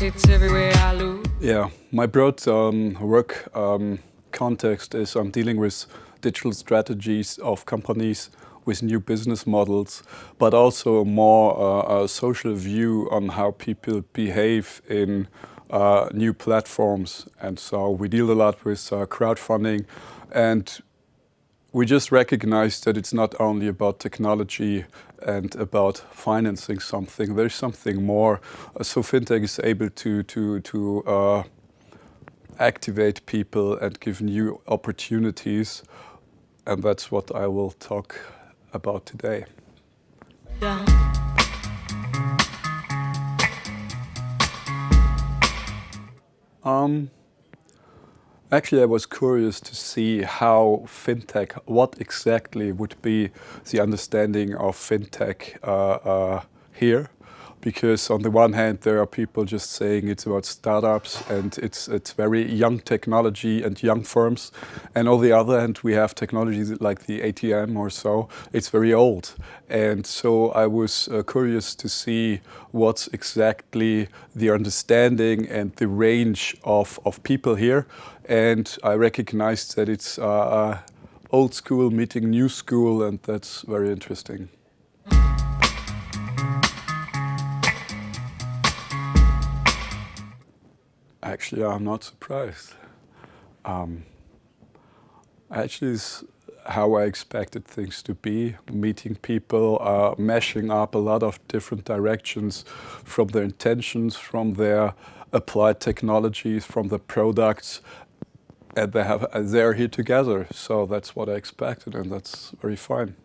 it's everywhere I look. Yeah, my broad work context is I'm dealing with digital strategies of companies with new business models, but also a more a social view on how people behave in new platforms. And so we deal a lot with crowdfunding, and we just recognize that it's not only about technology and about financing something. There's something more. So fintech is able to activate people and give new opportunities, and that's what I will talk about today. Yeah. Actually, I was curious to see how fintech, what exactly would be the understanding of fintech here. Because on the one hand, there are people just saying it's about startups and it's very young technology and young firms. And on the other hand, we have technologies like the ATM or so. It's very old. And so I was curious to see what's exactly the understanding and the range of people here. And I recognized that it's old school meeting new school, and that's very interesting. Actually, I'm not surprised. Actually, it's how I expected things to be. Meeting people, mashing up a lot of different directions from their intentions, from their applied technologies, from the products, and they're here together. So that's what I expected, and that's very fine.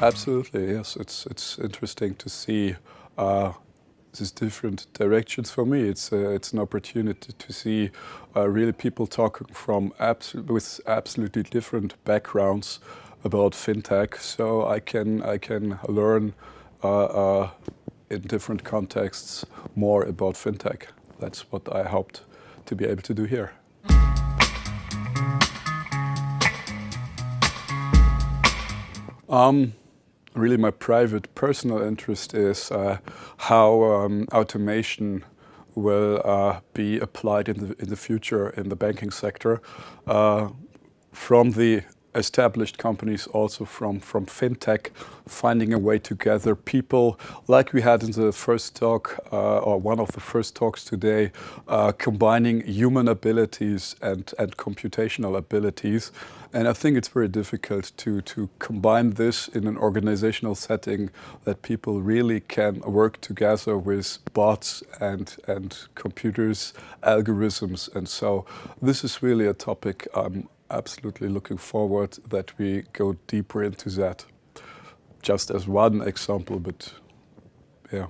Absolutely, yes. It's interesting to see these different directions. For me, it's an opportunity to see really people talking from with absolutely different backgrounds about fintech. So I can learn in different contexts more about fintech. That's what I hoped to be able to do here. Really, my private personal interest is how automation will be applied in the future in the banking sector, from the established companies, also from fintech, finding a way to gather people like we had in the first talk, or one of the first talks today, combining human abilities and computational abilities. And I think it's very difficult to combine this in an organizational setting, that people really can work together with bots and computers, algorithms. And so this is really a topic I'm absolutely looking forward that we go deeper into that. Just as one example, but yeah.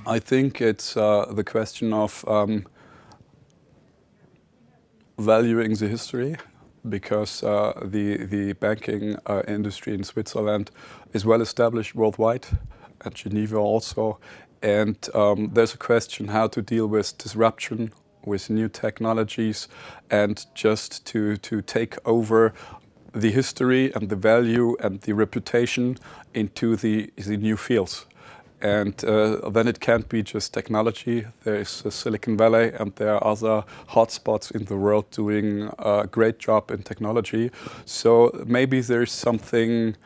I think it's the question of valuing the history, because the banking industry in Switzerland is well established worldwide, and Geneva also. And there's a question how to deal with disruption, with new technologies, and just to take over the history and the value and the reputation into the new fields. And then it can't be just technology. There is Silicon Valley, and there are other hotspots in the world doing a great job in technology. So maybe there's something,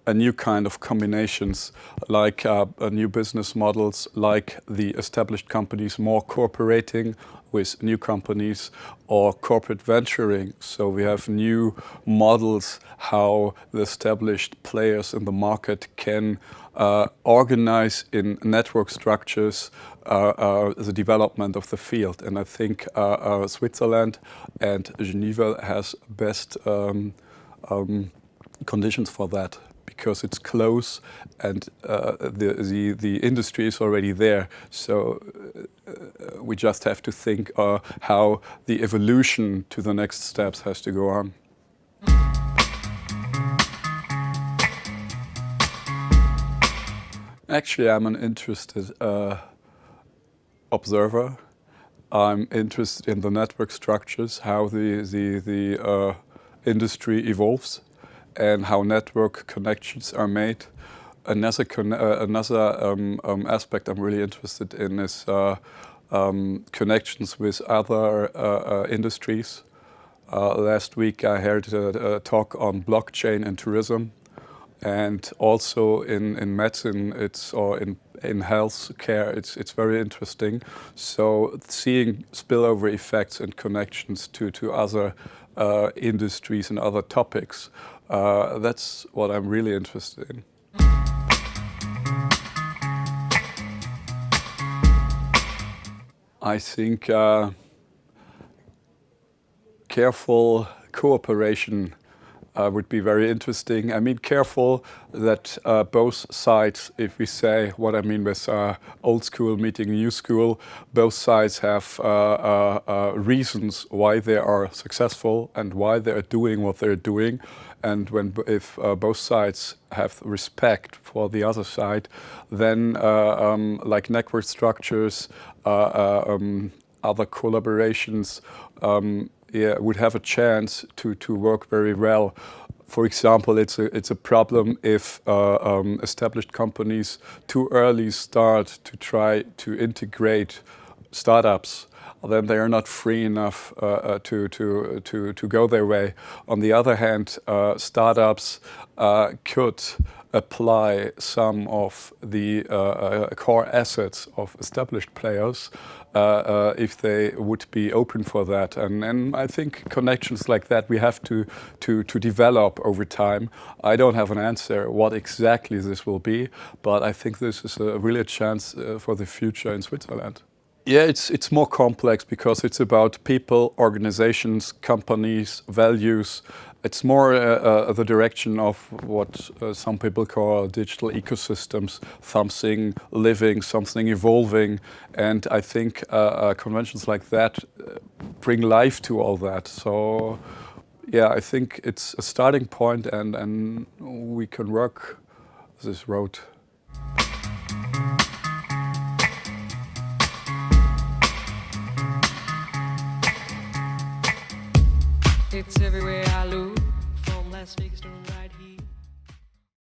a new kind of combinations, like new business models, like the established companies more cooperating with new companies, or corporate venturing. So we have new models how the established players in the market can organize in network structures the development of the field. And I think Switzerland and Geneva has best conditions for that, because it's close and the industry is already there. So we just have to think how the evolution to the next steps has to go on. Actually, I'm an interested observer. I'm interested in the network structures, how the industry evolves and how network connections are made. Another aspect I'm really interested in is connections with other industries. Last week I heard a talk on blockchain and tourism, and also in medicine, in health care, it's very interesting. So seeing spillover effects and connections to other industries and other topics, that's what I'm really interested in. I think careful cooperation would be very interesting. I mean, careful that both sides, if we say what I mean with old school meeting new school, both sides have reasons why they are successful and why they are doing what they're doing. And if both sides have respect for the other side, then like network structures, other collaborations, would have a chance to work very well. For example, it's a problem if established companies too early start to try to integrate startups. Then they are not free enough to go their way. On the other hand, startups could apply some of the core assets of established players if they would be open for that. And I think connections like that we have to develop over time. I don't have an answer what exactly this will be, but I think this is really a chance for the future in Switzerland. Yeah, it's more complex because it's about people, organizations, companies, values. It's more the direction of what some people call digital ecosystems, something living, something evolving. And I think conventions like that bring life to all that. So yeah, I think it's a starting point, and we can work this road. It's everywhere I look, from Las Vegas to